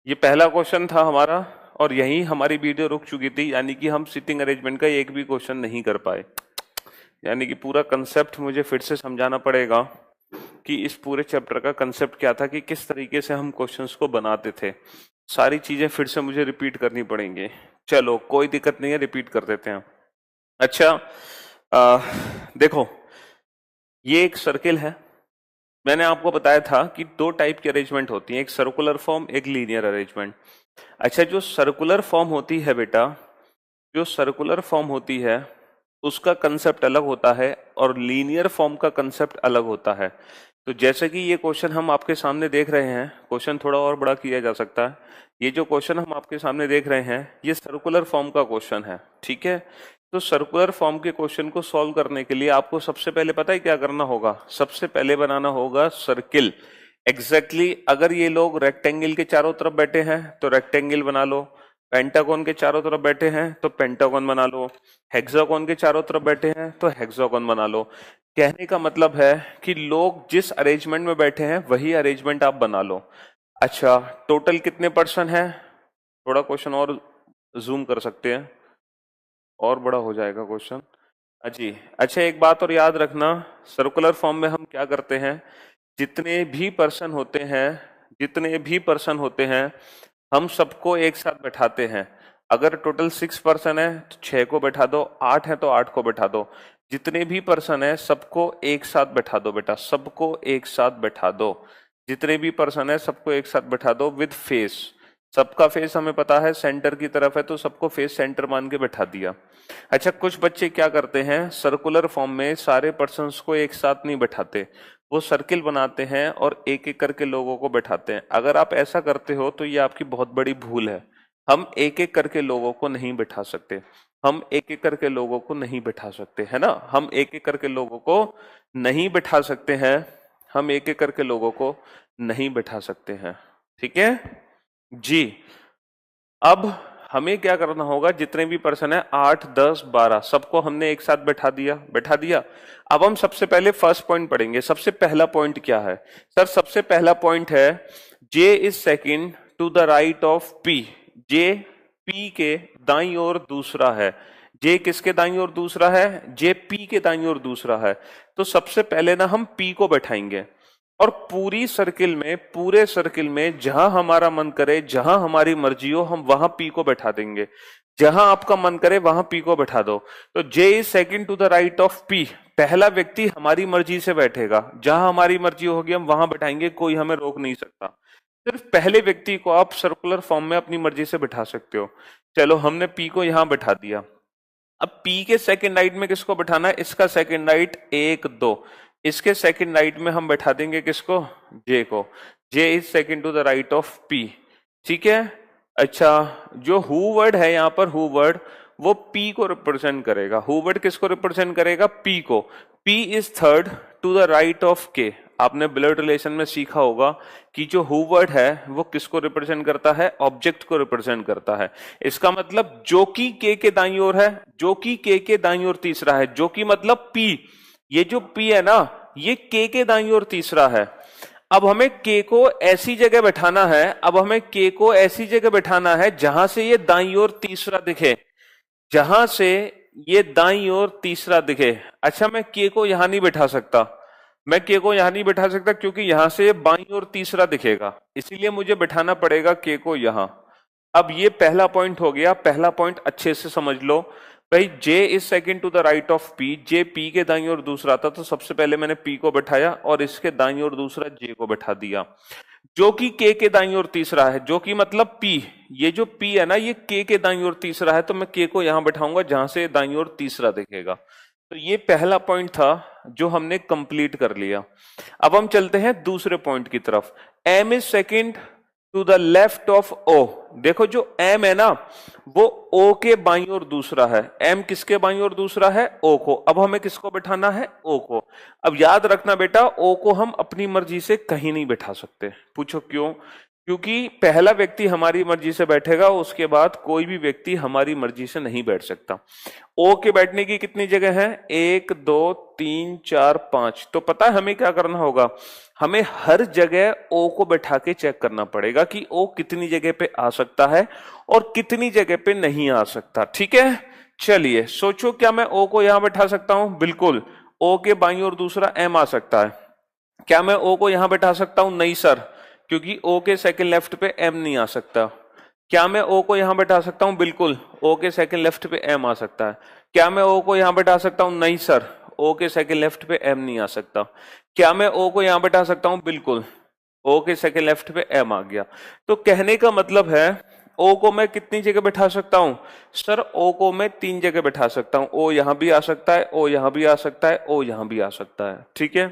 ये पहला क्वेश्चन था हमारा और यहीं हमारी वीडियो रुक चुकी थी, यानी कि हम सिटिंग अरेंजमेंट का एक भी क्वेश्चन नहीं कर पाए। यानी कि पूरा कंसेप्ट मुझे फिर से समझाना पड़ेगा कि इस पूरे चैप्टर का कंसेप्ट क्या था, कि किस तरीके से हम क्वेश्चंस को बनाते थे। सारी चीजें फिर से मुझे रिपीट करनी पड़ेंगी। चलो कोई दिक्कत नहीं है, रिपीट कर देते हैं। अच्छा, देखो ये एक सर्किल है। मैंने आपको बताया था कि दो टाइप की अरेंजमेंट होती है, एक सर्कुलर फॉर्म, एक लीनियर अरेंजमेंट। अच्छा, जो सर्कुलर फॉर्म होती है बेटा, जो सर्कुलर फॉर्म होती है उसका कंसेप्ट अलग होता है और लीनियर फॉर्म का कंसेप्ट अलग होता है। तो जैसे कि ये क्वेश्चन हम आपके सामने देख रहे हैं, क्वेश्चन थोड़ा और बड़ा किया जा सकता है। ये जो क्वेश्चन हम आपके सामने देख रहे हैं ये सर्कुलर फॉर्म का क्वेश्चन है, ठीक है। तो सर्कुलर फॉर्म के क्वेश्चन को सॉल्व करने के लिए आपको सबसे पहले पता है क्या करना होगा? सबसे पहले बनाना होगा सर्किल। एग्जैक्टली अगर ये लोग रेक्टेंगल के चारों तरफ बैठे हैं तो रेक्टेंगल बना लो, पेंटागन के चारों तरफ बैठे हैं तो पेंटागन बना लो, हेक्सागन के चारों तरफ बैठे हैं तो हेक्सागन बना लो। कहने का मतलब है कि लोग जिस अरेंजमेंट में बैठे हैं वही अरेंजमेंट आप बना लो। अच्छा, टोटल कितने पर्सन है? थोड़ा क्वेश्चन और जूम कर सकते हैं, और बड़ा हो जाएगा क्वेश्चन। जी, अच्छा एक बात और याद रखना, सर्कुलर फॉर्म में हम क्या करते हैं, जितने भी पर्सन होते हैं, जितने भी पर्सन होते हैं हम सबको एक साथ बैठाते हैं। अगर टोटल 6 पर्सन है तो 6 को बैठा दो, 8 है तो 8 को बैठा दो। जितने भी पर्सन है सबको एक साथ बैठा दो बेटा, सबको एक साथ बैठा दो। जितने भी पर्सन है सबको एक साथ बैठा दो विद फेस। सबका फेस हमें पता है सेंटर की तरफ है तो सबको फेस सेंटर मान के बैठा दिया। अच्छा, कुछ बच्चे क्या करते हैं, सर्कुलर फॉर्म में सारे पर्सन्स को एक साथ नहीं बैठाते, वो सर्किल बनाते हैं और एक एक करके लोगों को बैठाते हैं। अगर आप ऐसा करते हो तो ये आपकी बहुत बड़ी भूल है। हम एक एक करके लोगों को नहीं बैठा सकते, हम एक एक करके लोगों को नहीं बैठा सकते, है ना। हम एक एक करके लोगों को नहीं बैठा सकते हैं, हम एक एक करके लोगों को नहीं बैठा सकते हैं, ठीक है जी। अब हमें क्या करना होगा, जितने भी पर्सन है 8, 10, 12 सबको हमने एक साथ बैठा दिया। अब हम सबसे पहले फर्स्ट पॉइंट पढ़ेंगे। सबसे पहला पॉइंट क्या है सर? सबसे पहला पॉइंट है J is second to the right of P. J P के दाईं ओर दूसरा है। जे किसके दाईं ओर दूसरा है? जे पी के दाईं ओर दूसरा है। तो सबसे पहले ना हम पी को बैठाएंगे और पूरी सर्किल में, पूरे सर्किल में जहां हमारा मन करे, जहां हमारी मर्जी हो, हम वहां पी को बैठा देंगे। जहां आपका मन करे वहां पी को बैठा दो। तो J is second to the right of P, पहला व्यक्ति हमारी मर्जी से बैठेगा, जहां हमारी मर्जी होगी हम वहां बैठाएंगे, कोई हमें रोक नहीं सकता। सिर्फ पहले व्यक्ति को आप सर्कुलर फॉर्म में अपनी मर्जी से बैठा सकते हो। चलो हमने पी को यहां बैठा दिया। अब पी के सेकंड राइट में किसको बैठाना है? इसका सेकंड राइट 1, 2। इसके सेकंड राइट में हम बैठा देंगे किसको? जे को। J is second to the right of P, ठीक है। अच्छा, जो हु वर्ड है यहाँ पर, हु वर्ड वो पी को रिप्रेजेंट करेगा। हु वर्ड किसको रिप्रेजेंट करेगा? पी को। P is third to the right of K. आपने ब्लड रिलेशन में सीखा होगा कि जो हु वर्ड है वो किसको रिप्रेजेंट करता है? ऑब्जेक्ट को रिप्रेजेंट करता है। इसका मतलब जो कि के दाईं ओर है, जो कि के दाईं ओर तीसरा है, जो कि मतलब पी। ये जो पी है ना, ये के दाईं ओर तीसरा है। अब हमें के को ऐसी जगह बैठाना है, अब हमें के को ऐसी जगह बैठाना है जहां से ये दाईं ओर तीसरा दिखे, जहां से ये दाईं ओर तीसरा दिखे। अच्छा, मैं के को यहां नहीं बैठा सकता, मैं के को यहां नहीं बैठा सकता क्योंकि यहां से बाईं ओर तीसरा दिखेगा, इसीलिए मुझे बैठाना पड़ेगा के को यहां। अब ये पहला पॉइंट हो गया। पहला पॉइंट अच्छे से समझ लो भाई, J is second to the right of P. J P के दाईं ओर दूसरा था तो सबसे पहले मैंने पी को बैठाया और इसके दाईं ओर दूसरा जे को बैठा दिया। जो कि के दाईं ओर तीसरा है, जो कि मतलब पी, ये जो पी है ना ये के दाईं ओर तीसरा है, तो मैं के को यहां बैठाऊंगा जहां से दाईं ओर तीसरा दिखेगा। तो ये पहला पॉइंट था जो हमने कंप्लीट कर लिया। अब हम चलते हैं दूसरे पॉइंट की तरफ। M is second to the left of O. देखो जो एम है ना वो ओ के बाईं ओर दूसरा है। एम किसके बाईं ओर दूसरा है? ओ को। अब हमें किसको बैठाना है? ओ को। अब याद रखना बेटा, ओ को हम अपनी मर्जी से कहीं नहीं बैठा सकते। पूछो क्यों? क्योंकि पहला व्यक्ति हमारी मर्जी से बैठेगा, उसके बाद कोई भी व्यक्ति हमारी मर्जी से नहीं बैठ सकता। ओ के बैठने की कितनी जगह है? 1 2 3 4 5। तो पता है हमें क्या करना होगा? हमें हर जगह ओ को बैठा के चेक करना पड़ेगा कि ओ कितनी जगह पे आ सकता है और कितनी जगह पे नहीं आ सकता। ठीक है, चलिए सोचो, क्या मैं ओ को यहां बैठा सकता हूं? बिल्कुल। ओ के बाईं ओर दूसरा एम आ सकता है। क्या मैं ओ को यहां बैठा सकता हूं? नहीं सर, क्योंकि ओ के सेकंड लेफ्ट पे एम नहीं आ सकता। क्या मैं ओ को यहां बैठा सकता हूं? बिल्कुल, ओ के सेकंड लेफ्ट पे एम आ सकता है। क्या मैं ओ को यहां बैठा सकता हूं? नहीं सर, ओ के सेकंड लेफ्ट पे एम नहीं आ सकता। क्या मैं ओ को यहां बैठा सकता हूं? बिल्कुल, ओ के सेकंड लेफ्ट पे एम आ गया। तो कहने का मतलब है ओ को मैं कितनी जगह बैठा सकता हूं? सर ओ को मैं 3 जगह बैठा सकता हूं। ओ यहां भी आ सकता है, ओ यहां भी आ सकता है, ओ यहां भी आ सकता है। ठीक है,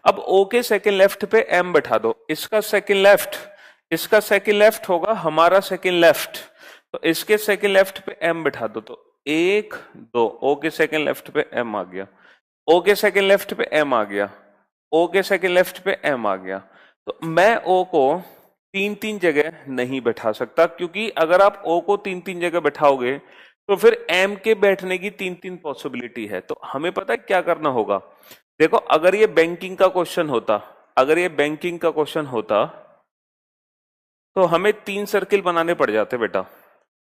अब ओ के सेकंड लेफ्ट पे एम बैठा दो। इसका सेकंड लेफ्ट, इसका सेकंड लेफ्ट होगा हमारा सेकंड लेफ्ट, तो इसके सेकंड लेफ्ट पे एम बैठा दो। तो 1 2, ओ के सेकंड लेफ्ट पे एम आ गया, ओ के सेकंड लेफ्ट पे एम आ गया, ओ के सेकंड लेफ्ट पे एम आ गया। तो मैं ओ को 3 3 जगह नहीं बैठा सकता, क्योंकि अगर आप ओ को 3 3 जगह बैठाओगे तो फिर एम के बैठने की 3 3 पॉसिबिलिटी है। तो हमें पता है क्या करना होगा? देखो, अगर ये बैंकिंग का क्वेश्चन होता, अगर ये बैंकिंग का क्वेश्चन होता तो हमें 3 सर्किल बनाने पड़ जाते बेटा।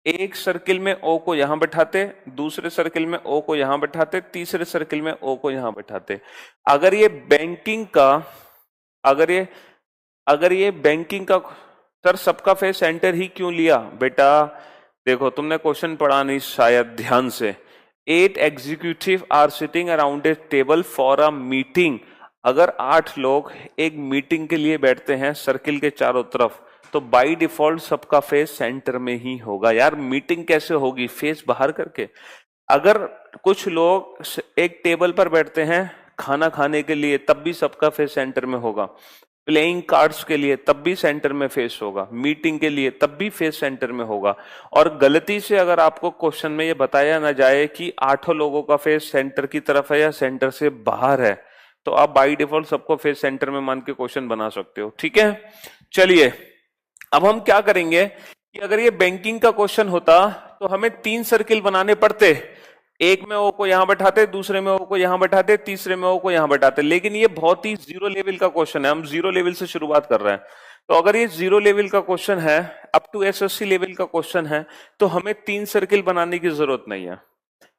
एक सर्किल में ओ को यहां बैठाते, दूसरे सर्किल में ओ को यहां बैठाते, तीसरे सर्किल में ओ को यहां बैठाते। अगर ये बैंकिंग का, अगर ये बैंकिंग का, सर सबका फेस सेंटर ही क्यों लिया? बेटा देखो, तुमने क्वेश्चन पढ़ा नहीं शायद ध्यान से। 8 executive are sitting around a table for a meeting. अगर 8 लोग एक मीटिंग के लिए बैठते हैं सर्किल के चारों तरफ, तो बाय डिफॉल्ट सबका फेस सेंटर में ही होगा। यार मीटिंग कैसे होगी फेस बाहर करके? अगर कुछ लोग एक टेबल पर बैठते हैं खाना खाने के लिए, तब भी सबका फेस सेंटर में होगा। प्लेइंग कार्ड्स के लिए तब भी सेंटर में फेस होगा। मीटिंग के लिए तब भी फेस सेंटर में होगा। और गलती से अगर आपको क्वेश्चन में ये बताया ना जाए कि 8 लोगों का फेस सेंटर की तरफ है या सेंटर से बाहर है, तो आप बाय डिफॉल्ट सबको फेस सेंटर में मान के क्वेश्चन बना सकते हो। ठीक है, चलिए अब हम क्या करेंगे कि अगर ये बैंकिंग का क्वेश्चन होता तो हमें 3 सर्किल बनाने पड़ते। एक में ओ को यहां बैठाते, दूसरे में ओ को यहां बैठाते, तीसरे में ओ को यहां बैठाते। लेकिन ये बहुत ही जीरो लेवल का क्वेश्चन है, हम जीरो लेवल से शुरुआत कर रहे हैं। तो अगर ये जीरो लेवल का क्वेश्चन है, अप टू एसएससी लेवल का क्वेश्चन है, तो हमें 3 सर्किल बनाने की जरूरत नहीं है।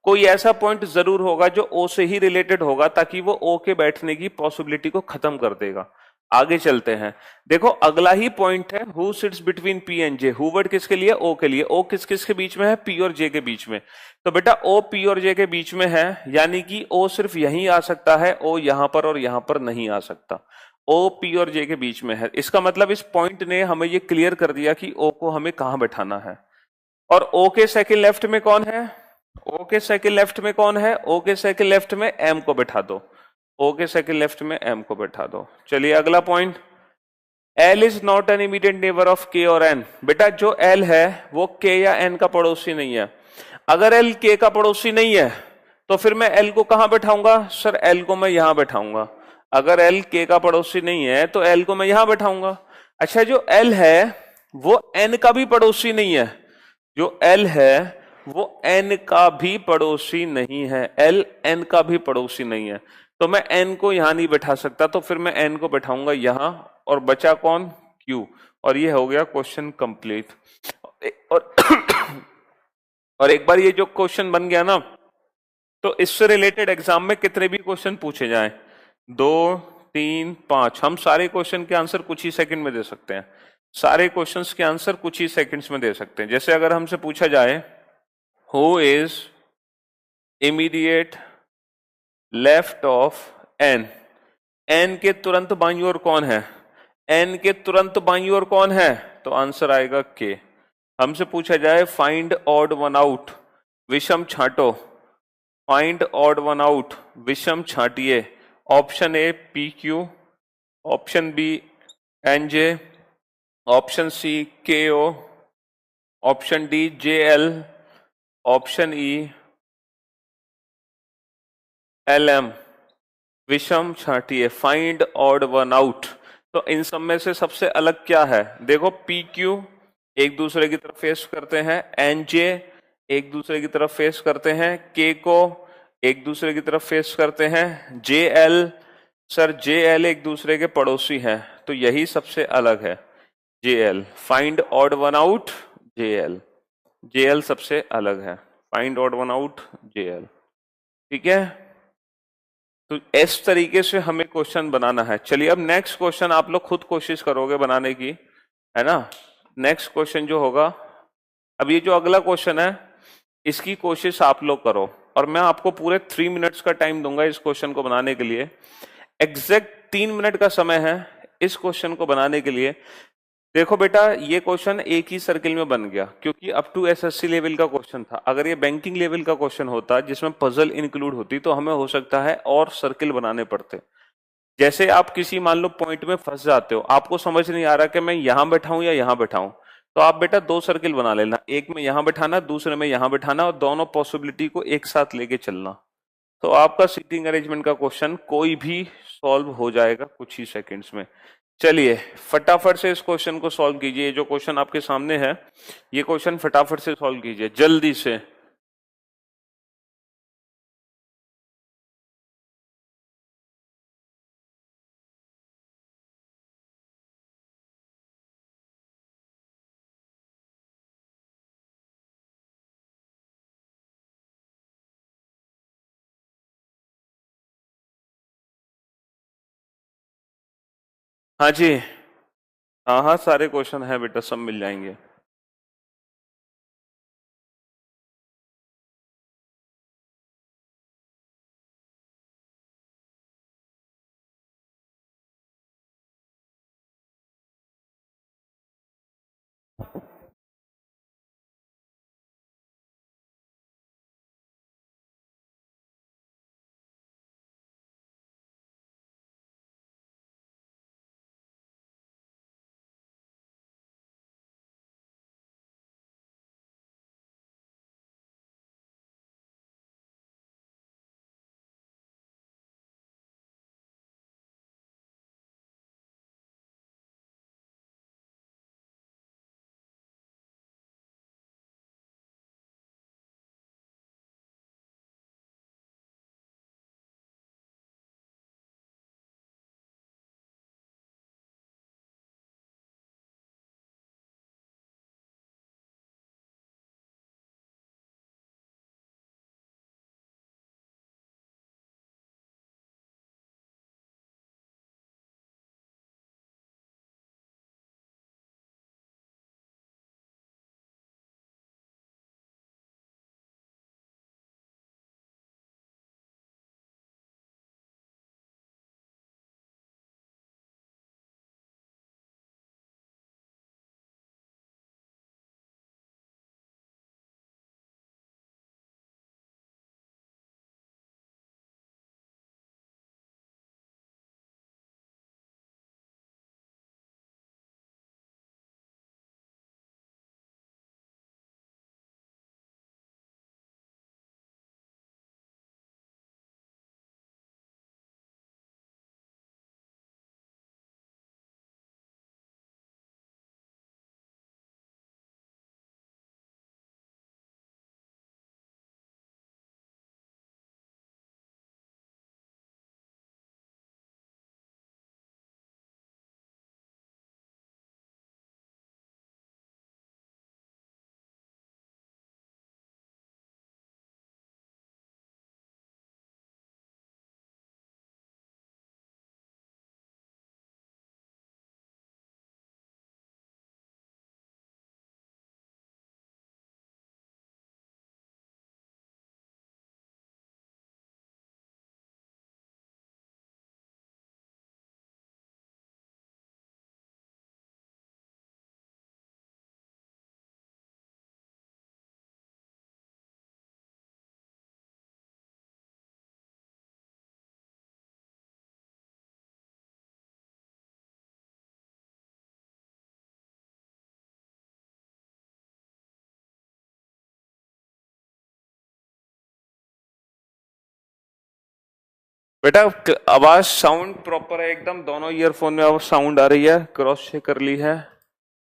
कोई ऐसा पॉइंट जरूर होगा जो ओ से ही रिलेटेड होगा, ताकि वो ओ के बैठने की पॉसिबिलिटी को खत्म कर देगा। आगे चलते हैं, देखो अगला ही पॉइंट है, who sits between P and J. Who word किसके लिए? ओ के लिए। ओ किस किस के बीच में है? पी और जे के बीच में। तो बेटा ओ पी और जे के बीच में है, यानी कि ओ सिर्फ यहीं आ सकता है, ओ यहां पर और यहां पर नहीं आ सकता। ओ पी और जे के बीच में है। इसका मतलब इस पॉइंट ने हमें ये क्लियर कर दिया कि ओ को हमें कहां बैठाना है। और ओ के सेकंड लेफ्ट में कौन है? ओ के सेकंड लेफ्ट में कौन है? ओ के सेकंड लेफ्ट में एम को बैठा दो। ओ के सेकंड लेफ्ट में एम को बैठा दो। चलिए अगला point, L is not an immediate neighbour of के और एन। बेटा जो एल है वो के या एन का पड़ोसी नहीं है। अगर एल के का पड़ोसी नहीं है तो फिर मैं एल को कहां बैठाऊंगा? सर एल को मैं यहां बैठाऊंगा। अगर एल के का पड़ोसी नहीं है तो एल को मैं यहां बैठाऊंगा। अच्छा, जो एल है वो एन का भी पड़ोसी नहीं है। जो एल है वो एन का भी पड़ोसी नहीं है। एल एन का भी पड़ोसी नहीं है, तो मैं एन को यहां नहीं बैठा सकता, तो फिर मैं एन को बैठाऊंगा यहां। और बचा कौन? क्यू। और ये हो गया क्वेश्चन कंप्लीट। और और एक बार ये जो क्वेश्चन बन गया ना, तो इससे रिलेटेड एग्जाम में कितने भी क्वेश्चन पूछे जाएं, 2 3 5, हम सारे क्वेश्चन के आंसर कुछ ही सेकंड में दे सकते हैं। सारे क्वेश्चंस के आंसर कुछ ही सेकंड्स में दे सकते हैं। जैसे अगर हमसे पूछा जाए who is immediate left of N, N के तुरंत बाईं ओर कौन है? एन के तुरंत बाईं ओर कौन है? तो आंसर आएगा के। हमसे पूछा जाए फाइंड ऑड वन आउट, विषम छांटो, फाइंड ऑड वन आउट, विषम छांटिए। Option A P Q, option B N J, option C K O, option D J L, option E L M. विषम छांटिए, फाइंड ऑड वन आउट। तो इन सब में से सबसे अलग क्या है? देखो, पी क्यू एक दूसरे की तरफ फेस करते हैं, एन जे एक दूसरे की तरफ फेस करते हैं, के को एक दूसरे की तरफ फेस करते हैं, J L, sir J L एक दूसरे के पड़ोसी हैं, तो यही सबसे अलग है। J L, find odd one out, J L, J L सबसे अलग है, find odd one out, J L. ठीक है, तो इस तरीके से हमें क्वेश्चन बनाना है। चलिए अब नेक्स्ट क्वेश्चन आप लोग खुद कोशिश करोगे बनाने की, है ना। नेक्स्ट क्वेश्चन जो होगा, अब ये जो अगला क्वेश्चन है इसकी कोशिश आप लोग करो, और मैं आपको पूरे 3 मिनट्स का टाइम दूंगा इस क्वेश्चन को बनाने के लिए। एग्जैक्ट 3 मिनट का समय है इस क्वेश्चन को बनाने के लिए। देखो बेटा, ये क्वेश्चन एक ही सर्किल में बन गया क्योंकि अप टू एसएससी लेवल का क्वेश्चन था। अगर ये बैंकिंग लेवल का क्वेश्चन होता जिसमें पजल इंक्लूड होती तो हमें हो सकता है और सर्किल बनाने पड़ते। जैसे आप किसी मान लो पॉइंट में फंस जाते हो, आपको समझ नहीं आ रहा कि मैं यहां बैठाऊं या यहां बैठाऊं, तो आप बेटा 2 सर्किल बना लेना, एक में यहां बैठाना, दूसरे में यहां बैठाना, और दोनों पॉसिबिलिटी को एक साथ लेके चलना। तो आपका सीटिंग अरेंजमेंट का क्वेश्चन कोई भी सॉल्व हो जाएगा कुछ ही सेकंड्स में। चलिए फटाफट से इस क्वेश्चन को सॉल्व कीजिए, जो क्वेश्चन आपके सामने है ये क्वेश्चन फटाफट से सॉल्व कीजिए जल्दी से। हाँ जी, हाँ हाँ, सारे क्वेश्चन है बेटा, सब मिल जाएंगे। बेटा आवाज साउंड प्रॉपर है एकदम, दोनों ईयरफोन में आवाज साउंड आ रही है, क्रॉस चेक कर ली है।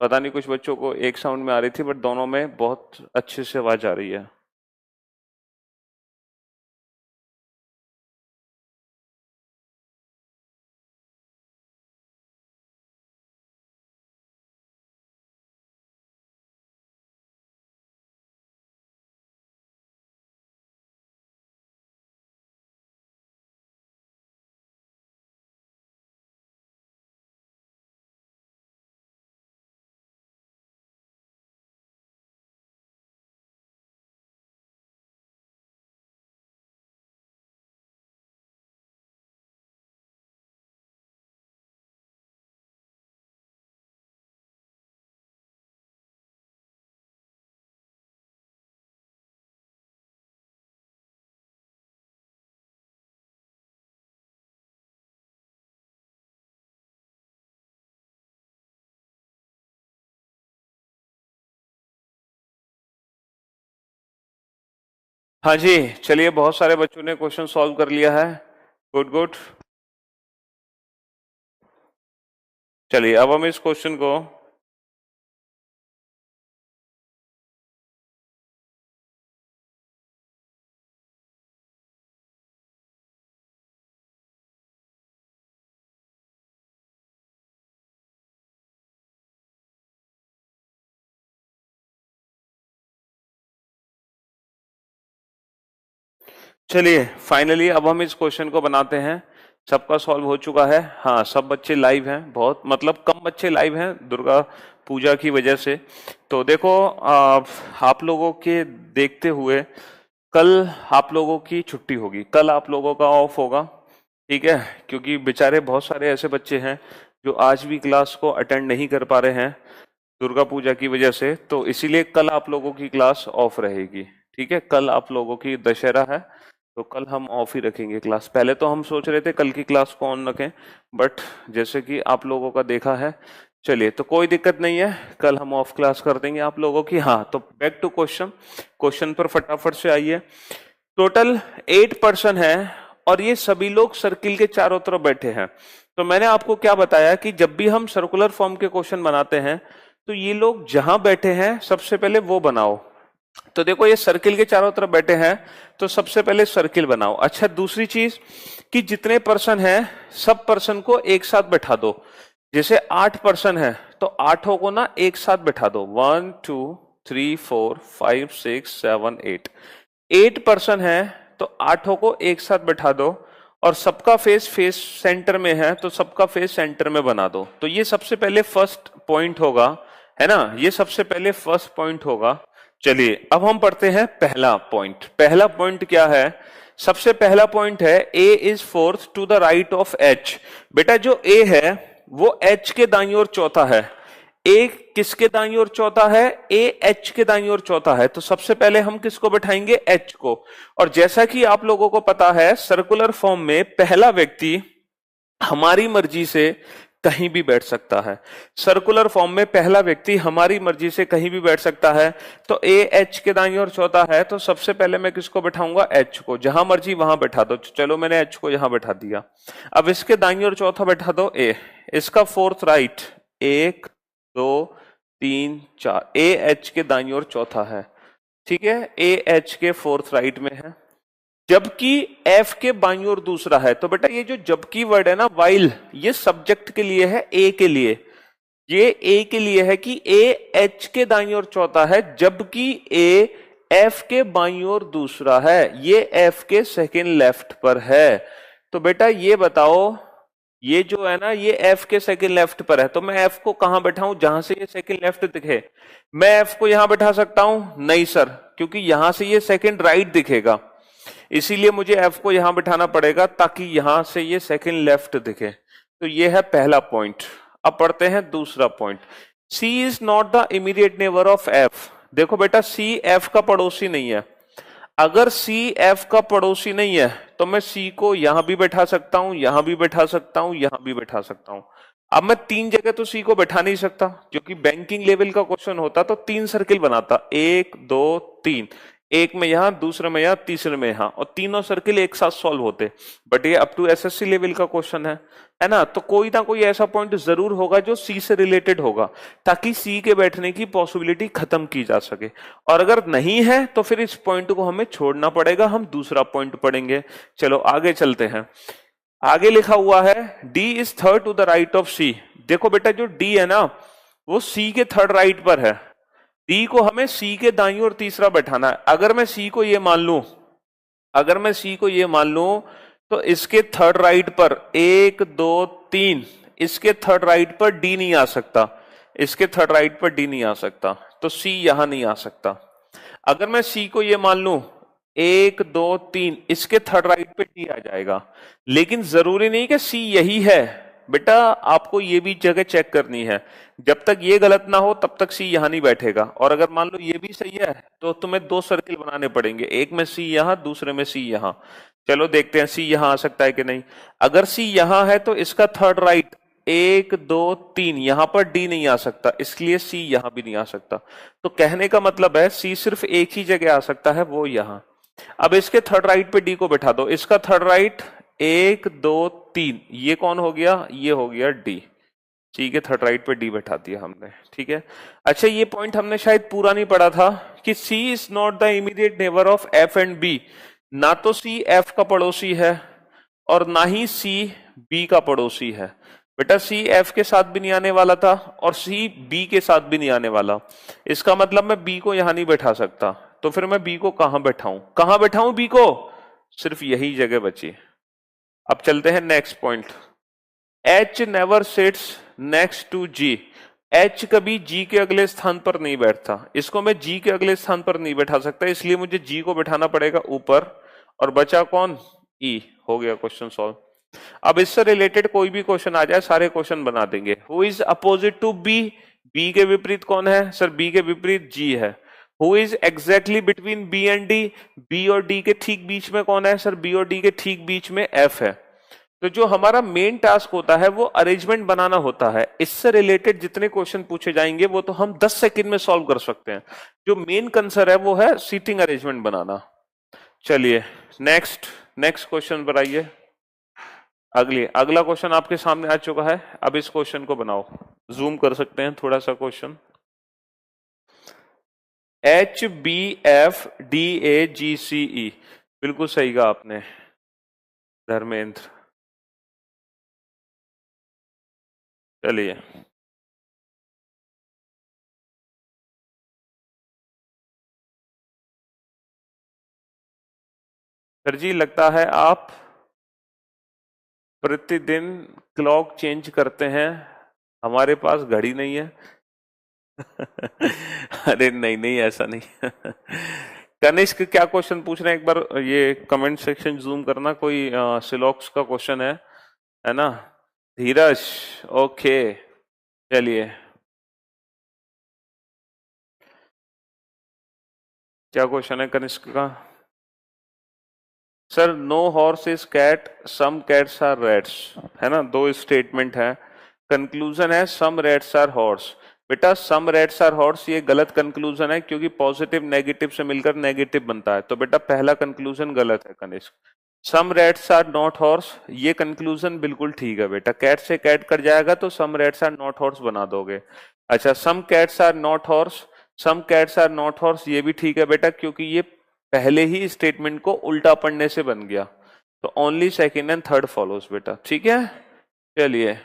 पता नहीं कुछ बच्चों को एक साउंड में आ रही थी, बट दोनों में बहुत अच्छे से आवाज आ रही है। हाँ जी, चलिए, बहुत सारे बच्चों ने क्वेश्चन सॉल्व कर लिया है। Good good. चलिए अब हम इस क्वेश्चन को चलिए फाइनली अब हम इस क्वेश्चन को बनाते हैं। सबका सॉल्व हो चुका है। हाँ, सब बच्चे लाइव हैं, बहुत मतलब कम बच्चे लाइव हैं दुर्गा पूजा की वजह से। तो देखो आप लोगों के देखते हुए कल आप लोगों की छुट्टी होगी, कल आप लोगों का ऑफ होगा, ठीक है, क्योंकि बेचारे बहुत सारे ऐसे बच्चे हैं जो आज भी क्लास को अटेंड नहीं कर पा रहे हैं दुर्गा पूजा की वजह से। तो इसीलिए कल आप लोगों की क्लास ऑफ रहेगी, ठीक है। कल आप लोगों की दशहरा है, तो कल हम ऑफ ही रखेंगे क्लास। पहले तो हम सोच रहे थे कल की क्लास को ऑन रखें, बट जैसे कि आप लोगों का देखा है, चलिए तो कोई दिक्कत नहीं है, कल हम ऑफ क्लास कर देंगे आप लोगों की। हाँ, तो बैक टू क्वेश्चन, क्वेश्चन पर फटाफट से आइए। टोटल 8 पर्सन है और ये सभी लोग सर्किल के चारों तरफ बैठे हैं। तो मैंने आपको क्या बताया कि जब भी हम सर्कुलर फॉर्म के क्वेश्चन बनाते हैं तो ये लोग जहां बैठे हैं सबसे पहले वो बनाओ। तो देखो ये सर्किल के चारों तरफ बैठे हैं, तो सबसे पहले सर्किल बनाओ। अच्छा, दूसरी चीज कि जितने पर्सन हैं सब पर्सन को एक साथ बैठा दो। जैसे 8 पर्सन है तो आठों को ना एक साथ बैठा दो। 1 2 3 4 5 6 7 8। 8 पर्सन है तो आठों को एक साथ बैठा दो और सबका फेस फेस सेंटर में है तो सबका फेस सेंटर में बना दो। तो ये सबसे पहले फर्स्ट पॉइंट होगा, है ना, ये सबसे पहले फर्स्ट पॉइंट होगा। चलिए अब हम पढ़ते हैं पहला पॉइंट। पहला पॉइंट क्या है? सबसे पहला पॉइंट है A is fourth to the right of H. बेटा जो ए है वो एच के दाईं ओर चौथा है। ए किसके दाईं ओर चौथा है? ए एच के दाईं ओर चौथा है। तो सबसे पहले हम किसको बैठाएंगे? एच को। और जैसा कि आप लोगों को पता है सर्कुलर फॉर्म में पहला व्यक्ति हमारी मर्जी से कहीं भी बैठ सकता है। सर्कुलर फॉर्म में पहला व्यक्ति हमारी मर्जी से कहीं भी बैठ सकता है। तो ए एच के दाईं ओर चौथा है, तो सबसे पहले मैं किसको बैठाऊंगा? एच को। जहां मर्जी वहां बैठा दो। चलो मैंने एच को यहां बैठा दिया। अब इसके दाईं ओर चौथा बैठा दो ए। इसका फोर्थ राइट 1 2 3 4। ए एच के दाईं ओर चौथा है, ठीक है, ए एच के फोर्थ राइट में है। जबकि एफ के बाईं ओर दूसरा है। तो बेटा ये जो जबकि वर्ड है ना, वाइल, ये सब्जेक्ट के लिए है, ए के लिए। ये ए के लिए है कि ए एच के दाईं ओर चौथा है, जबकि ए एफ के बाईं ओर दूसरा है। ये एफ के सेकंड लेफ्ट पर है। तो बेटा ये बताओ, ये जो है ना ये एफ के सेकंड लेफ्ट पर है, तो मैं एफ को कहां बैठाऊं? जहां से ये सेकंड लेफ्ट दिखे। मैं एफ को यहां बैठा सकता हूं? नहीं सर, क्योंकि यहां से ये सेकंड राइट दिखेगा, इसीलिए मुझे एफ को यहां बिठाना पड़ेगा ताकि यहां से ये सेकंड लेफ्ट दिखे। तो ये है पहला पॉइंट। अब पढ़ते हैं दूसरा point. C is not the immediate neighbour of F. देखो बेटा सी एफ का पड़ोसी नहीं है। अगर सी एफ का पड़ोसी नहीं है तो मैं सी को यहां भी बैठा सकता हूं, यहां भी बैठा सकता हूं, यहां भी बैठा सकता हूं। अब मैं 3 जगह तो सी को बैठा नहीं सकता, क्योंकि बैंकिंग लेवल का क्वेश्चन होता तो 3 सर्किल बनाता, 1 2 3। एक में यहाँ, दूसरे में यहाँ, तीसरे में यहाँ, और तीनों सर्किल एक साथ सॉल्व होते। बट ये अप टू एसएससी लेवल का क्वेश्चन है ना, तो कोई ना कोई ऐसा पॉइंट जरूर होगा जो सी से रिलेटेड होगा, ताकि सी के बैठने की पॉसिबिलिटी खत्म की जा सके। और अगर नहीं है तो फिर इस पॉइंट को हमें छोड़ना पड़ेगा, हम दूसरा पॉइंट पढ़ेंगे। चलो आगे चलते हैं। आगे लिखा हुआ है D is third to the right of C. देखो बेटा, जो डी है ना, वो सी के थर्ड राइट पर है। डी को हमें सी के दाईं ओर तीसरा बैठाना है। अगर मैं सी को ये मान लूं, अगर मैं सी को ये मान लूं, तो इसके थर्ड राइट पर 1 2 3, इसके थर्ड राइट पर डी नहीं आ सकता, इसके थर्ड राइट पर डी नहीं आ सकता, तो सी यहां नहीं आ सकता। अगर मैं सी को ये मान लूं 1 2 3, इसके थर्ड राइट पे डी आ जाएगा। लेकिन जरूरी नहीं कि सी यही है बेटा, आपको ये भी जगह चेक करनी है। जब तक ये गलत ना हो तब तक सी यहां नहीं बैठेगा। और अगर मान लो ये भी सही है तो तुम्हें दो सर्किल बनाने पड़ेंगे, एक में सी यहां, दूसरे में सी यहां। चलो देखते हैं सी यहां आ सकता है कि नहीं। अगर सी यहां है तो इसका थर्ड राइट 1 2 3, यहां पर डी नहीं आ सकता, इसलिए सी यहां भी नहीं आ सकता। तो कहने का मतलब है सी सिर्फ एक ही जगह आ सकता है, वो यहां। अब इसके थर्ड राइट पे डी को बैठा दो। इसका थर्ड राइट 1 2 3, ये कौन हो गया, ये हो गया डी। ठीक है, थर्ड राइट पे डी बैठा दिया हमने। ठीक है, अच्छा ये पॉइंट हमने शायद पूरा नहीं पढ़ा था कि C is not the immediate neighbour of F and B. ना तो सी एफ का पड़ोसी है और ना ही सी बी का पड़ोसी है। बेटा सी एफ के साथ भी नहीं आने वाला था और सी बी के साथ भी नहीं आने वाला। इसका मतलब मैं बी को यहां नहीं बैठा सकता, तो फिर मैं बी को कहां बैठाऊं, कहां बैठाऊं बी को, सिर्फ यही जगह बची। अब चलते हैं next point. H never sits next to G. H कभी जी के अगले स्थान पर नहीं बैठता, इसको मैं जी के अगले स्थान पर नहीं बैठा सकता, इसलिए मुझे जी को बैठाना पड़ेगा ऊपर। और बचा कौन, ई। हो गया क्वेश्चन सॉल्व। अब इससे रिलेटेड कोई भी क्वेश्चन आ जाए, सारे क्वेश्चन बना देंगे। Who is opposite to B, B के विपरीत कौन है सर, बी के विपरीत जी है। Who is exactly between B and D, B और डी के ठीक बीच में कौन है सर, बी और डी के ठीक बीच में एफ है। तो जो हमारा मेन टास्क होता है वो अरेंजमेंट बनाना होता है। इससे रिलेटेड जितने क्वेश्चन पूछे जाएंगे वो तो हम 10 सेकंड में सॉल्व कर सकते हैं। जो मेन कंसर्न है वो है सीटिंग अरेंजमेंट बनाना। चलिए नेक्स्ट नेक्स्ट क्वेश्चन पर आइए। अगला क्वेश्चन आपके सामने आ चुका है। अब इस क्वेश्चन को बनाओ, जूम कर सकते हैं थोड़ा सा question. H B F D A G C E, बिल्कुल सही कहा आपने धर्मेंद्र। चलिए सर जी, लगता है आप प्रतिदिन क्लॉक चेंज करते हैं, हमारे पास घड़ी नहीं है। अरे नहीं नहीं, ऐसा नहीं। कनिष्क क्या क्वेश्चन पूछ रहे हैं, एक बार ये कमेंट सेक्शन जूम करना। कोई सिलॉक्स का क्वेश्चन है ना। धीरज, ओके। चलिए क्या क्वेश्चन है कनिष्क का। Sir no horse is cat, some cats are rats, है ना, दो स्टेटमेंट है। कंक्लूजन है सम रैट्स आर हॉर्स। बेटा सम रैट्स आर हॉर्स ये गलत कंक्लूजन है, क्योंकि पॉजिटिव नेगेटिव से मिलकर नेगेटिव बनता है। तो बेटा पहला कंक्लूजन गलत है कनिष्क। सम रैट्स आर नॉट हॉर्स, ये कंक्लूजन बिल्कुल ठीक है बेटा। कैट से कैट कट जाएगा तो some rats are not horse बना दोगे। अच्छा, some cats are not horse, some cats are not horse, ये भी ठीक है बेटा, क्योंकि ये पहले ही स्टेटमेंट को उल्टा पढ़ने से बन गया। तो only second and third follows बेटा, ठीक है। चलिए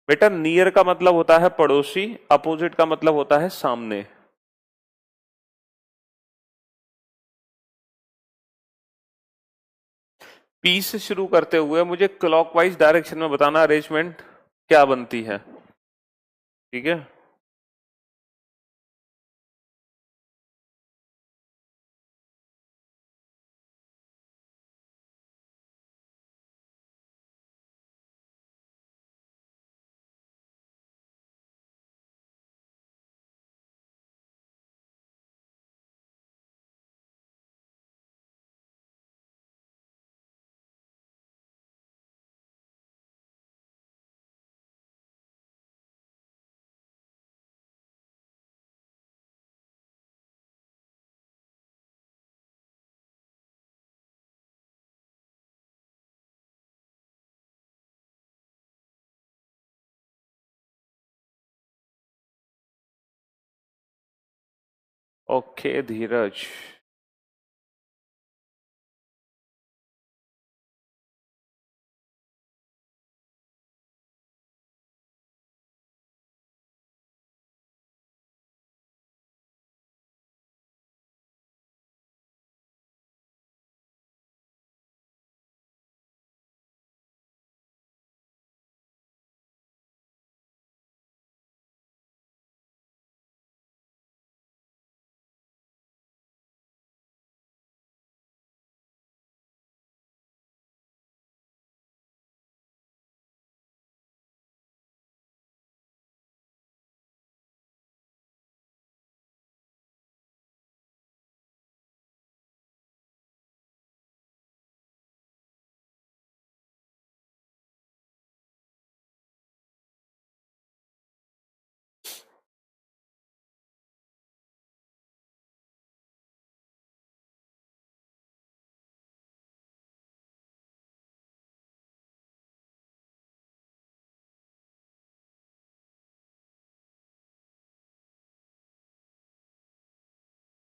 बेटा, नियर का मतलब होता है पड़ोसी, अपोजिट का मतलब होता है सामने। पी से शुरू करते हुए मुझे क्लॉकवाइज डायरेक्शन में बताना अरेंजमेंट क्या बनती है, ठीक है। ओके धीरज।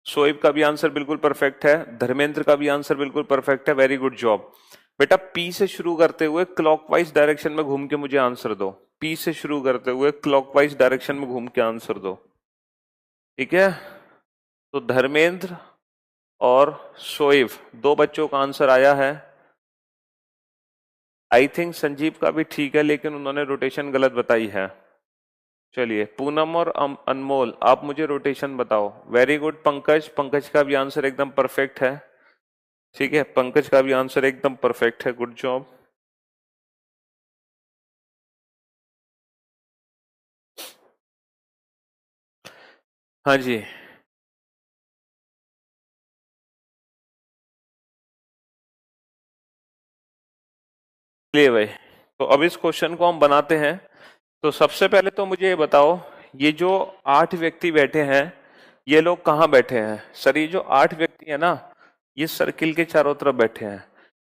शोएब का भी आंसर बिल्कुल परफेक्ट है, धर्मेंद्र का भी आंसर बिल्कुल परफेक्ट है, वेरी गुड जॉब। बेटा पी से शुरू करते हुए क्लॉकवाइज डायरेक्शन में घूम के मुझे आंसर दो। पी से शुरू करते हुए क्लॉकवाइज डायरेक्शन में घूम के आंसर दो, ठीक है। तो धर्मेंद्र और शोएब दो बच्चों का आंसर आया है। आई थिंक संजीव का भी ठीक है, लेकिन उन्होंने रोटेशन गलत बताई है। चलिए पूनम और अनमोल आप मुझे रोटेशन बताओ। वेरी गुड पंकज, पंकज का भी आंसर एकदम परफेक्ट है, ठीक है, पंकज का भी आंसर एकदम परफेक्ट है, गुड जॉब। हाँ जी, चलिए भाई, तो अब इस क्वेश्चन को हम बनाते हैं। तो सबसे पहले तो मुझे ये बताओ, ये जो 8 व्यक्ति बैठे हैं ये लोग कहाँ बैठे हैं? सर ये जो 8 व्यक्ति है ना, ये सर्किल के चारों तरफ बैठे हैं।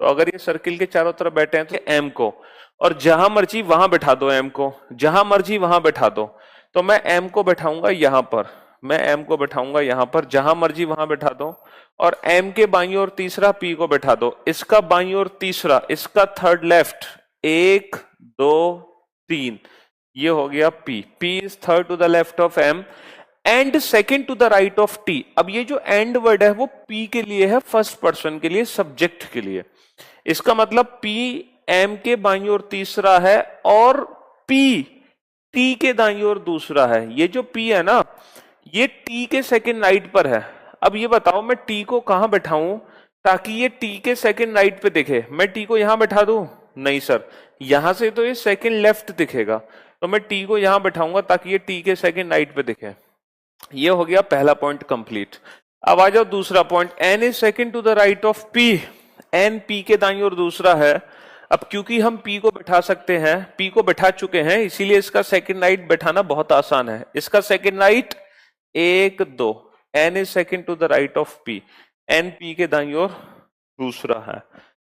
तो अगर ये सर्किल के चारों तरफ बैठे हैं तो एम को, और जहां मर्जी वहां बैठा दो एम को, जहां मर्जी वहां बैठा दो। तो मैं एम को बैठाऊंगा यहां पर, मैं एम को बैठाऊंगा यहां पर, जहां मर्जी वहां बैठा दो। और एम के बाईं ओर तीसरा पी को बैठा दो, इसका बाईं ओर तीसरा, इसका थर्ड लेफ्ट, 1 2 3, ये हो गया P। P is third to the left of M and second to the right of T। अब ये जो एंड वर्ड है वो P के लिए है, फर्स्ट पर्सन के लिए, सब्जेक्ट के लिए। इसका मतलब P M के बाईं ओर तीसरा है और P T के दाईं ओर दूसरा है। ये जो P है ना, ये T के सेकेंड राइट पर है। अब ये बताओ मैं T को कहां बैठाऊं ताकि ये T के सेकेंड राइट पे दिखे? मैं T को यहां बैठा दूं? नहीं सर, यहां से तो ये सेकेंड लेफ्ट दिखेगा, तो मैं T को यहां बैठाऊंगा ताकि ये T के सेकेंड राइट पे दिखे। ये हो गया पहला पॉइंट कंप्लीट। अब आ जाओ दूसरा point, N is second to the right of P। N P के दाईं ओर दूसरा है। अब क्योंकि हम P को बैठा सकते हैं, P को बैठा चुके हैं, इसीलिए इसका सेकेंड राइट बैठाना बहुत आसान है। इसका second right 1 2, N is second to the right of P, N P के दाईं ओर दूसरा है,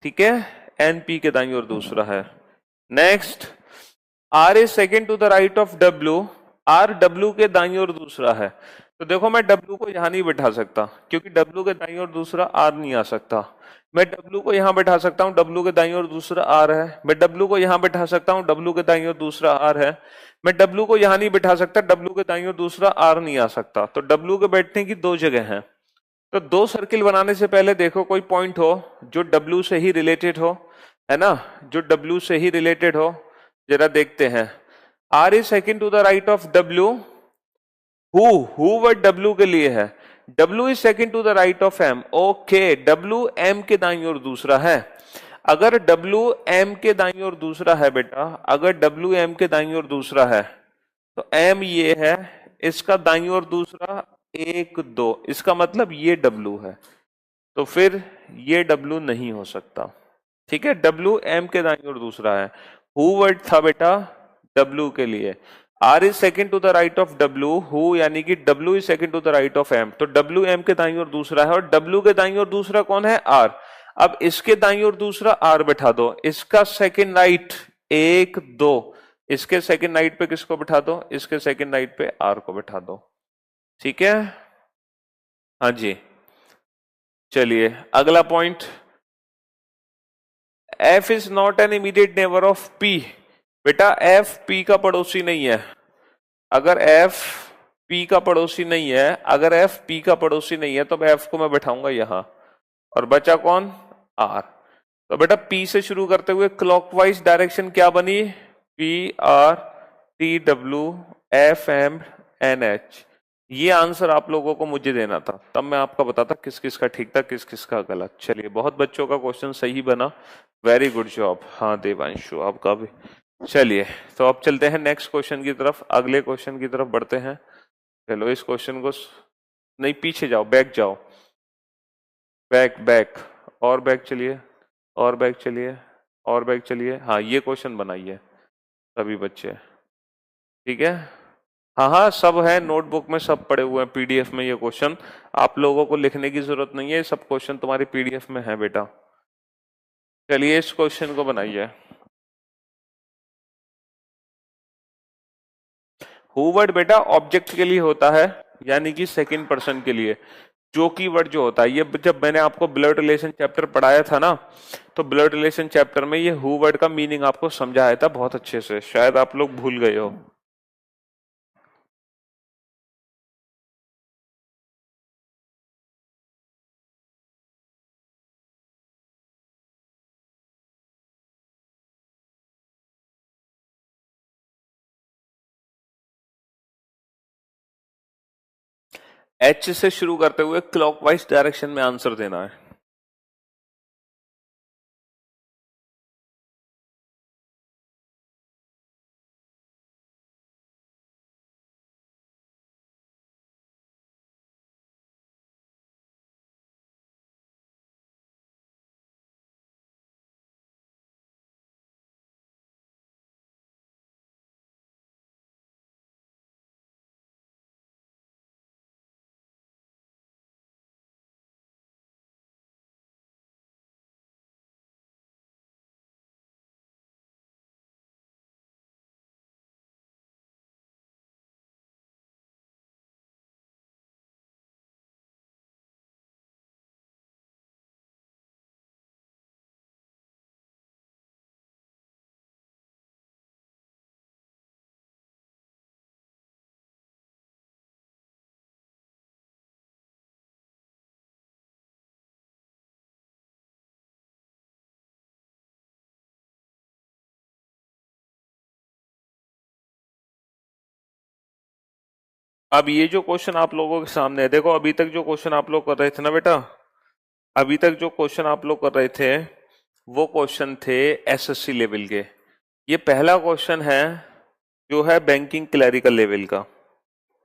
ठीक है, N P के दाईं ओर दूसरा है। Next, R is second to the right of W, R W के दाईं ओर दूसरा है। तो देखो मैं W को यहां नहीं बैठा सकता क्योंकि W के दाईं ओर दूसरा R नहीं आ सकता। मैं W को यहां बैठा सकता हूं, W के दाईं ओर दूसरा R है। मैं W को यहां बैठा सकता हूं, W के दाईं ओर दूसरा R है। मैं W को यहां नहीं बैठा सकता, W के दाईं ओर दूसरा R नहीं आ सकता। तो W के बैठने की दो जगह हैं। तो दो सर्किल बनाने से पहले देखो कोई पॉइंट हो जो W से ही रिलेटेड हो, है ना, जो W से ही रिलेटेड हो, जरा देखते हैं। R is second to the right of W, who word W के लिए है, W is second to the right of M। Okay, W M के दाईं ओर दूसरा है। अगर W M के दाईं ओर दूसरा है बेटा, अगर W M के दाईं ओर दूसरा है तो M ये है, इसका दाईं ओर दूसरा 1 2, इसका मतलब ये W है। तो फिर ये W नहीं हो सकता, ठीक है। W M के दाईं ओर दूसरा है। हु वर्ड था बेटा W के लिए। R is second to the right of W, who यानी कि W is second to the right of M। तो W M के दाईं ओर दूसरा है और W के दाईं ओर दूसरा कौन है? R। अब इसके दाईं ओर दूसरा R बैठा दो, इसका सेकेंड राइट 1 2, इसके सेकेंड राइट पे किसको बैठा दो? इसके सेकेंड राइट पे R को बैठा दो, ठीक है। हाँ जी, चलिए अगला point, F is not an immediate neighbour of P. बेटा एफ पी का पड़ोसी नहीं है। अगर एफ पी का पड़ोसी नहीं है, अगर एफ पी का पड़ोसी नहीं है तो एफ को मैं बैठाऊंगा यहां, और बचा कौन, आर। तो बेटा पी से शुरू करते हुए क्लॉकवाइज डायरेक्शन क्या बनी, P R T W F M N H. ये आंसर आप लोगों को मुझे देना था, तब मैं आपका बताता किस किस का ठीक था किस किस का गलत। चलिए बहुत बच्चों का क्वेश्चन सही बना, वेरी गुड जॉब। हाँ देवांशु आपका भी। चलिए तो अब चलते हैं नेक्स्ट क्वेश्चन की तरफ, अगले क्वेश्चन की तरफ बढ़ते हैं। चलो इस क्वेश्चन को नहीं पीछे जाओ, बैक जाओ, बैक बैक, और बैक चलिए, और बैक चलिए, और बैक चलिए। हाँ ये क्वेश्चन बनाइए सभी बच्चे, ठीक है। हाँ हाँ सब है नोटबुक में, सब पड़े हुए हैं पीडीएफ में ये क्वेश्चन, आप लोगों को लिखने की जरूरत नहीं है, सब क्वेश्चन तुम्हारी पीडीएफ में है बेटा। चलिए इस क्वेश्चन को बनाइए। हु वर्ड बेटा ऑब्जेक्ट के लिए होता है, यानी कि सेकंड पर्सन के लिए। जो की वर्ड जो होता है, ये जब मैंने आपको ब्लड रिलेशन चैप्टर पढ़ाया था ना, तो ब्लड रिलेशन चैप्टर में ये हु वर्ड का मीनिंग आपको समझाया था बहुत अच्छे से, शायद आप लोग भूल गए हो। एच से शुरू करते हुए क्लॉकवाइज डायरेक्शन में आंसर देना है। अब ये जो क्वेश्चन आप लोगों के सामने है, देखो अभी तक जो क्वेश्चन आप लोग कर रहे थे ना बेटा, अभी तक जो क्वेश्चन आप लोग कर रहे थे वो क्वेश्चन थे एसएससी लेवल के। ये पहला क्वेश्चन है जो है बैंकिंग क्लरिकल लेवल का,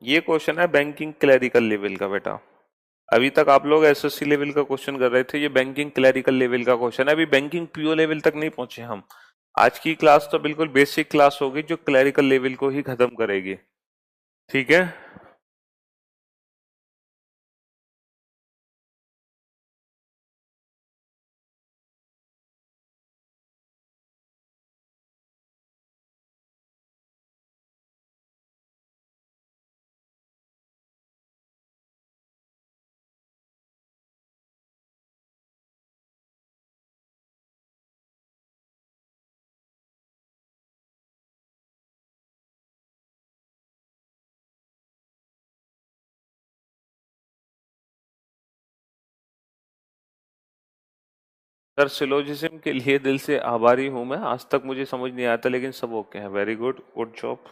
ये क्वेश्चन है बैंकिंग क्लरिकल लेवल का बेटा। अभी तक आप लोग एसएससी लेवल का क्वेश्चन कर रहे थे, ये बैंकिंग क्लरिकल लेवल का क्वेश्चन है, अभी बैंकिंग पीओ लेवल तक नहीं पहुंचे हम। आज की क्लास तो बिल्कुल बेसिक क्लास होगी जो क्लरिकल लेवल को ही खत्म करेगी, ठीक है। सर सिलोजिज्म के लिए दिल से आभारी हूं मैं, आज तक मुझे समझ नहीं आता लेकिन सब ओके है, very good, good job.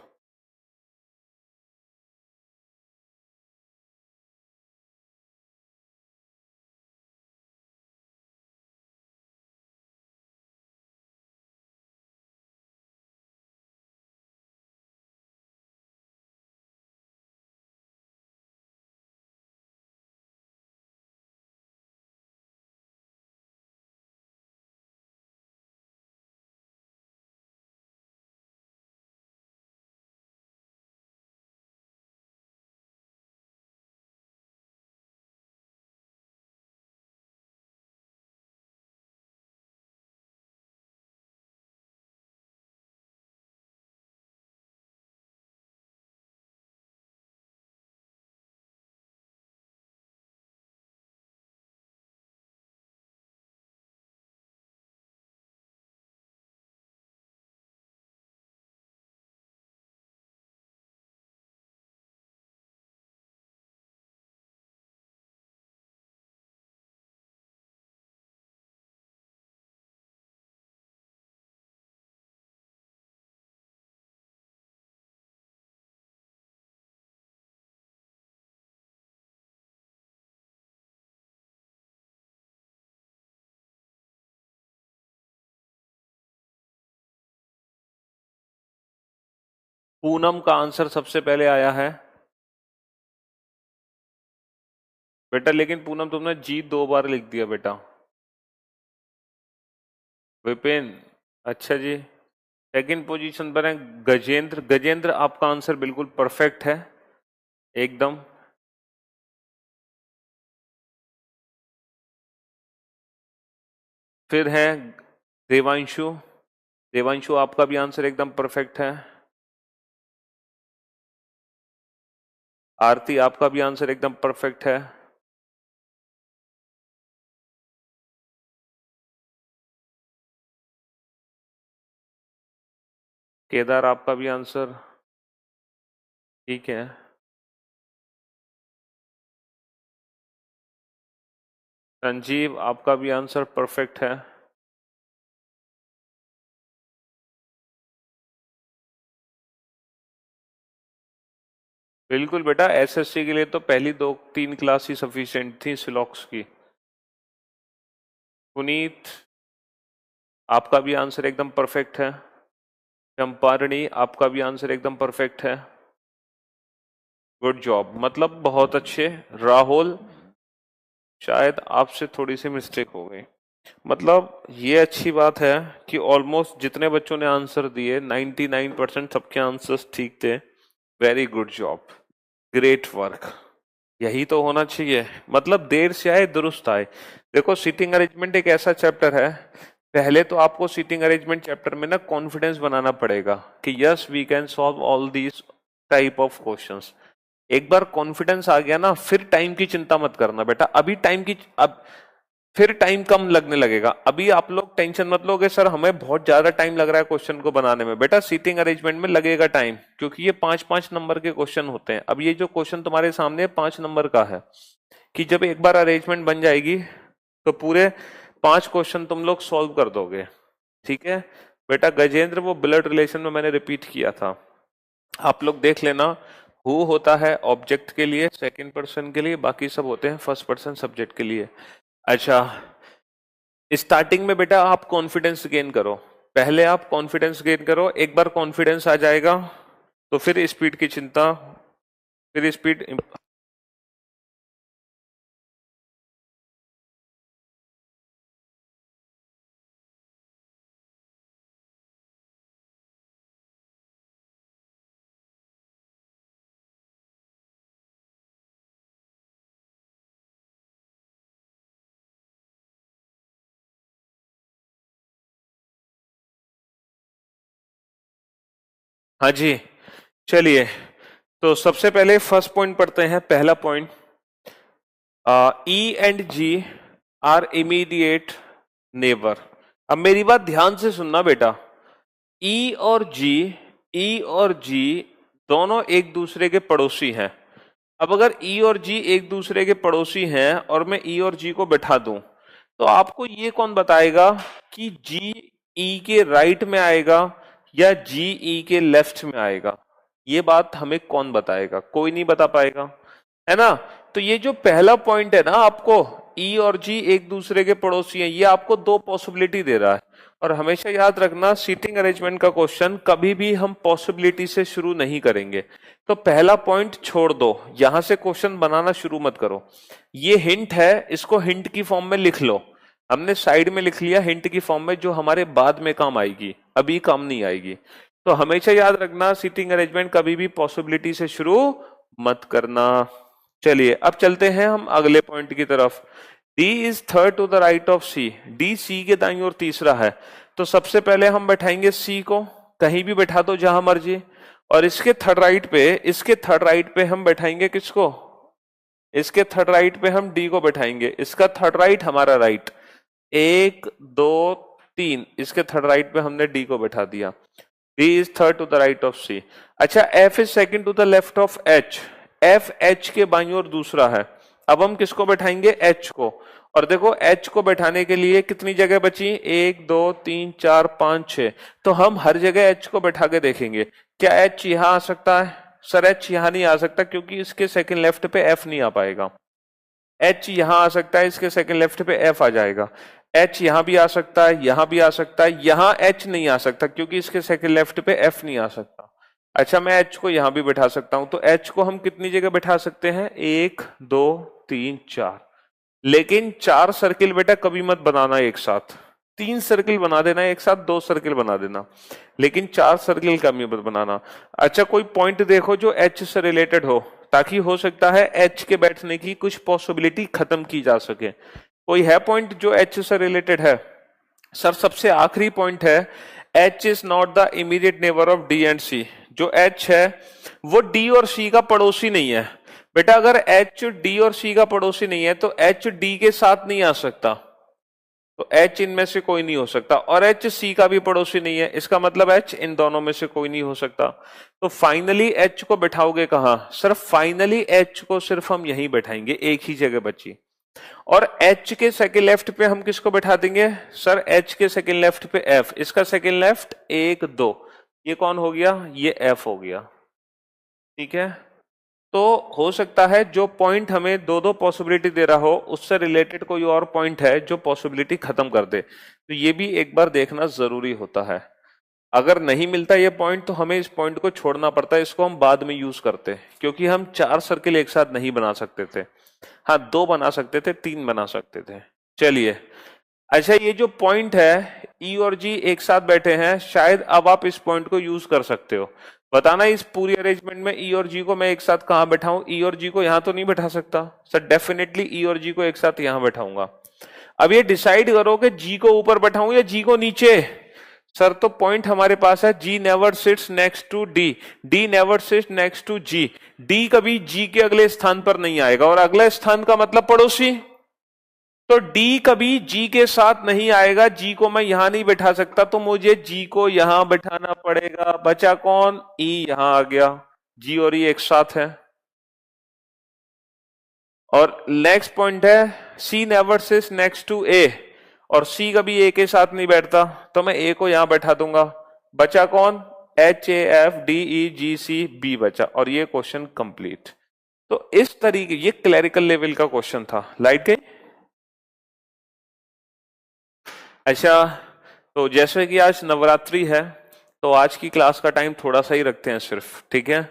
Poonam का आंसर सबसे पहले आया है बेटा, लेकिन पूनम तुमने जी 2 बार लिख दिया बेटा। विपिन, अच्छा जी। सेकंड पोजीशन पर है गजेंद्र। गजेंद्र, आपका आंसर बिल्कुल परफेक्ट है, एकदम। फिर है देवांशु। देवांशु, आपका भी आंसर एकदम परफेक्ट है। आरती, आपका भी आंसर एकदम परफेक्ट है। केदार, आपका भी आंसर ठीक है। संजीव, आपका भी आंसर परफेक्ट है। बिल्कुल बेटा, एसएससी के लिए तो पहली 2-3 क्लास ही सफिशिएंट थी सिलॉक्स की। पुनीत, आपका भी आंसर एकदम परफेक्ट है। चंपारणी, आपका भी आंसर एकदम परफेक्ट है। गुड जॉब, मतलब बहुत अच्छे। राहुल, शायद आपसे थोड़ी सी मिस्टेक हो गई। मतलब ये अच्छी बात है कि ऑलमोस्ट जितने बच्चों ने आंसर दिए 99% सबके आंसर्स ठीक थे। Very good job, great work. यही तो होना चाहिए, मतलब देर से आए दुरुस्त आए। देखो, सीटिंग अरेंजमेंट एक ऐसा चैप्टर है, पहले तो आपको सीटिंग अरेंजमेंट चैप्टर में ना कॉन्फिडेंस बनाना पड़ेगा कि yes we can solve all these type of questions. एक बार कॉन्फिडेंस आ गया ना, फिर टाइम की चिंता मत करना बेटा। अभी टाइम की अब फिर टाइम कम लगने लगेगा। अभी आप लोग टेंशन मत लोगे सर हमें बहुत ज्यादा टाइम लग रहा है क्वेश्चन को बनाने में। बेटा सीटिंग अरेंजमेंट में लगेगा टाइम, क्योंकि ये 5-5 नंबर के क्वेश्चन होते हैं। अब ये जो क्वेश्चन तुम्हारे सामने 5 नंबर का है, कि जब एक बार अरेंजमेंट बन जाएगी तो पूरे 5 क्वेश्चन तुम लोग सॉल्व कर दोगे। ठीक है बेटा। गजेंद्र, वो ब्लड रिलेशन में मैंने रिपीट किया था, आप लोग देख लेना। हु होता है ऑब्जेक्ट के लिए, सेकंड पर्सन के लिए, बाकी सब होते हैं फर्स्ट पर्सन सब्जेक्ट के लिए। अच्छा, स्टार्टिंग में बेटा आप कॉन्फिडेंस गेन करो। पहले आप कॉन्फिडेंस गेन करो, एक बार कॉन्फिडेंस आ जाएगा तो फिर स्पीड की चिंता, फिर स्पीड। हाँ जी, चलिए तो सबसे पहले फर्स्ट पॉइंट पढ़ते हैं। पहला point, E and G are immediate neighbour. अब मेरी बात ध्यान से सुनना बेटा। ई और जी, ई और जी दोनों एक दूसरे के पड़ोसी हैं। अब अगर ई और जी एक दूसरे के पड़ोसी हैं और मैं ई और जी को बैठा दूं, तो आपको ये कौन बताएगा कि जी ई के राइट में आएगा या जी ई के लेफ्ट में आएगा? ये बात हमें कौन बताएगा? कोई नहीं बता पाएगा, है ना। तो ये जो पहला पॉइंट है ना, आपको ई और जी एक दूसरे के पड़ोसी हैं, ये आपको 2 पॉसिबिलिटी दे रहा है। और हमेशा याद रखना, सीटिंग अरेंजमेंट का क्वेश्चन कभी भी हम पॉसिबिलिटी से शुरू नहीं करेंगे। तो पहला पॉइंट छोड़ दो, यहां से क्वेश्चन बनाना शुरू मत करो। ये हिंट है, इसको हिंट की फॉर्म में लिख लो। हमने साइड में लिख लिया हिंट की फॉर्म में, जो हमारे बाद में काम आएगी, अभी काम नहीं आएगी। तो हमेशा याद रखना, सीटिंग अरेंजमेंट कभी भी पॉसिबिलिटी से शुरू मत करना। चलिए अब चलते हैं हम अगले पॉइंट की तरफ। D is third to the right of C. D C के दाईं ओर तीसरा है। तो सबसे पहले हम बैठाएंगे सी को, कहीं भी बैठा दो जहां मर्जी। और इसके थर्ड राइट पे हम बैठाएंगे किसको? इसके थर्ड राइट पे हम डी को बैठाएंगे। इसका थर्ड राइट हमारा राइट, 1 2 3, इसके थर्ड राइट पे हमने डी को बैठा दिया। D is third to the right of C. अच्छा, F is second to the left of H. F H के बाईं ओर दूसरा है। अब हम किसको बैठाएंगे? एच को। और देखो एच को बैठाने के लिए कितनी जगह बची? 1 2 3 4 5 6। तो हम हर जगह एच को बैठा के देखेंगे, क्या एच यहां आ सकता है? सर एच यहां नहीं आ सकता, क्योंकि इसके सेकंड लेफ्ट पे एफ नहीं आ पाएगा। एच यहां आ सकता है, इसके सेकंड लेफ्ट पे एफ आ जाएगा। एच यहां भी आ सकता है, यहां भी आ सकता है, यहां एच नहीं आ सकता क्योंकि इसके सेकंड लेफ्ट पे एफ नहीं आ सकता। अच्छा, मैं एच को यहां भी बैठा सकता हूं, तो एच को हम कितनी जगह बैठा सकते हैं? 1 2 3 4। लेकिन 4 सर्किल बेटा कभी मत बनाना एक साथ। 3 सर्किल बना देना एक साथ, 2 सर्किल बना देना, लेकिन 4 सर्किल कभी मत बनाना। अच्छा, कोई पॉइंट देखो जो एच से रिलेटेड हो, ताकि हो सकता है एच के बैठने की कुछ पॉसिबिलिटी खत्म की जा सके। कोई है पॉइंट जो एच से रिलेटेड है? सर सबसे आखिरी पॉइंट है, H is not the immediate neighbour of D and C. जो एच है वो डी और सी का पड़ोसी नहीं है। बेटा अगर एच डी और सी का पड़ोसी नहीं है तो एच डी के साथ नहीं आ सकता, तो एच इनमें से कोई नहीं हो सकता, और एच सी का भी पड़ोसी नहीं है, इसका मतलब एच इन दोनों में से कोई नहीं हो सकता। तो फाइनली एच को बैठाओगे कहां? सर फाइनली एच को सिर्फ हम यहीं बैठाएंगे, एक ही जगह बची। और H के सेकंड लेफ्ट पे हम किसको बैठा देंगे? सर H के सेकंड लेफ्ट पे F, इसका सेकंड लेफ्ट 1 2, ये कौन हो गया? ये F हो गया। ठीक है, तो हो सकता है जो पॉइंट हमें दो दो पॉसिबिलिटी दे रहा हो उससे रिलेटेड कोई और पॉइंट है जो पॉसिबिलिटी खत्म कर दे, तो ये भी एक बार देखना जरूरी होता है। अगर नहीं मिलता ये पॉइंट तो हमें इस पॉइंट को छोड़ना पड़ता है, इसको हम बाद में यूज करते हैं, क्योंकि हम 4 सर्किल एक साथ नहीं बना सकते थे। हाँ 2 बना सकते थे, 3 बना सकते थे। चलिए, अच्छा ये जो पॉइंट है ई और जी एक साथ बैठे हैं, शायद अब आप इस पॉइंट को यूज कर सकते हो। बताना इस पूरी अरेंजमेंट में ई और जी को मैं एक साथ कहां बैठाऊं? ई और जी को यहां तो नहीं बैठा सकता सर, डेफिनेटली ई और जी को एक साथ यहां बैठाऊंगा। अब ये डिसाइड करो कि जी को ऊपर बैठाऊं या जी को नीचे। सर तो पॉइंट हमारे पास है G never sits next to D, D never sits next to G, D कभी जी के अगले स्थान पर नहीं आएगा, और अगले स्थान का मतलब पड़ोसी, तो डी कभी जी के साथ नहीं आएगा। जी को मैं यहां नहीं बैठा सकता, तो मुझे जी को यहां बैठाना पड़ेगा। बचा कौन? ई यहां आ गया, जी और ई एक साथ है। और नेक्स्ट पॉइंट है सी नेवर सिट्स नेक्स्ट टू ए, और सी कभी ए के साथ नहीं बैठता, तो मैं ए को यहां बैठा दूंगा। बचा कौन? H A F D E G C B बचा, और ये क्वेश्चन कंप्लीट। तो इस तरीके, ये क्लरिकल लेवल का क्वेश्चन था। लाइट गई? अच्छा, तो जैसे कि आज नवरात्रि है तो आज की क्लास का टाइम थोड़ा सा ही रखते हैं सिर्फ, ठीक है?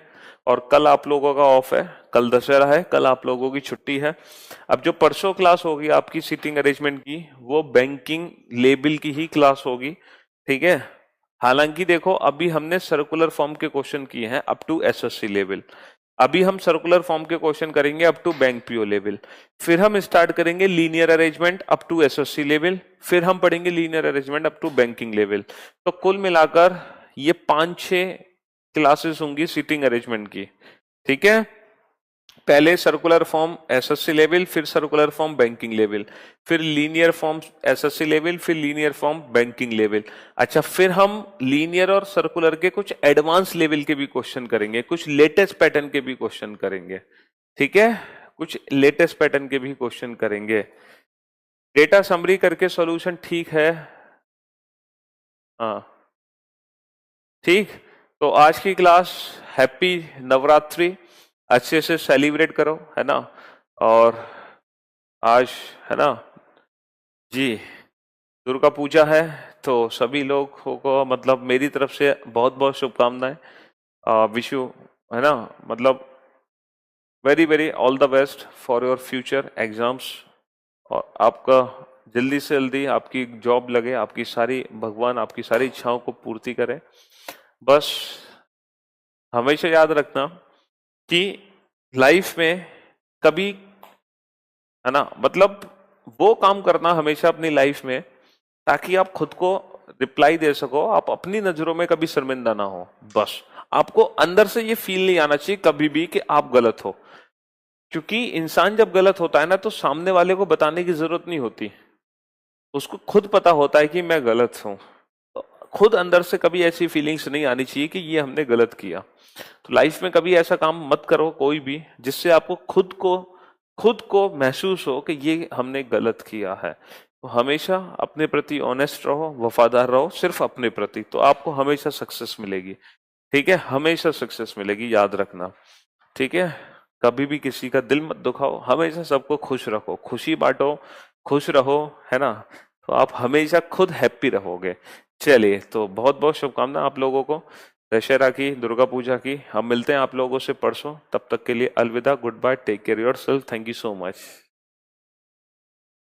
और कल आप लोगों का ऑफ है, कल दशहरा है, कल आप लोगों की छुट्टी है। अब जो परसों क्लास होगी आपकी सीटिंग अरेंजमेंट की, वो बैंकिंग लेवल की ही क्लास होगी, ठीक है? हालांकि देखो अभी हमने सर्कुलर फॉर्म के क्वेश्चन किए हैं अप टू एसएससी लेवल, अभी हम सर्कुलर फॉर्म के क्वेश्चन करेंगे up to bank PO level, फिर हम स्टार्ट करेंगे linear arrangement up to SSC level, फिर हम पढ़ेंगे linear arrangement up to banking level. तो कुल मिलाकर ये 5-6 क्लासेस होंगी सीटिंग अरेंजमेंट की, ठीक है? पहले सर्कुलर फॉर्म एसएससी लेवल, फिर सर्कुलर फॉर्म बैंकिंग लेवल, फिर लीनियर फॉर्म एसएससी लेवल, फिर लीनियर फॉर्म बैंकिंग लेवल। अच्छा, फिर हम लीनियर और सर्कुलर के कुछ एडवांस लेवल के भी क्वेश्चन करेंगे, कुछ लेटेस्ट पैटर्न के भी क्वेश्चन करेंगे, ठीक है? कुछ लेटेस्ट पैटर्न के भी क्वेश्चन करेंगे। डेटा समरी करके सॉल्यूशन ठीक है? हाँ ठीक। तो आज की क्लास, हैप्पी नवरात्रि, अच्छे से सेलिब्रेट करो, है ना? और आज, है ना जी, दुर्गा पूजा है, तो सभी लोगों को मतलब मेरी तरफ से बहुत बहुत शुभकामनाएं। विश यू, है ना, मतलब very very all the best for your future exams, और आपका जल्दी से जल्दी आपकी जॉब लगे, आपकी सारी, भगवान आपकी सारी इच्छाओं को पूर्ति करे। बस हमेशा याद रखना कि लाइफ में कभी, है ना, मतलब वो काम करना हमेशा अपनी लाइफ में ताकि आप खुद को रिप्लाई दे सको, आप अपनी नजरों में कभी शर्मिंदा ना हो। बस आपको अंदर से ये फील नहीं आना चाहिए कभी भी कि आप गलत हो, क्योंकि इंसान जब गलत होता है ना तो सामने वाले को बताने की जरूरत नहीं होती, उसको खुद पता होता है कि मैं गलत हूं। तो खुद अंदर से कभी ऐसी फीलिंग्स नहीं आनी चाहिए कि ये हमने गलत किया। तो लाइफ में कभी ऐसा काम मत करो कोई भी जिससे आपको खुद को महसूस हो कि ये हमने गलत किया है। तो हमेशा अपने प्रति ऑनेस्ट रहो, वफादार रहो, सिर्फ अपने प्रति, तो आपको हमेशा सक्सेस मिलेगी, ठीक है? हमेशा सक्सेस मिलेगी, याद रखना, ठीक है? कभी भी किसी का दिल मत दुखाओ, हमेशा सबको खुश रखो, खुशी बांटो, खुश रहो, है ना? तो आप हमेशा खुद हैप्पी रहोगे। चलिए, तो बहुत बहुत शुभकामना आप लोगों को। दशहरा की, दुर्गा पूजा की। हम मिलते हैं आप लोगों से परसों, तब तक के लिए अलविदा, goodbye, take care yourself, thank you so much.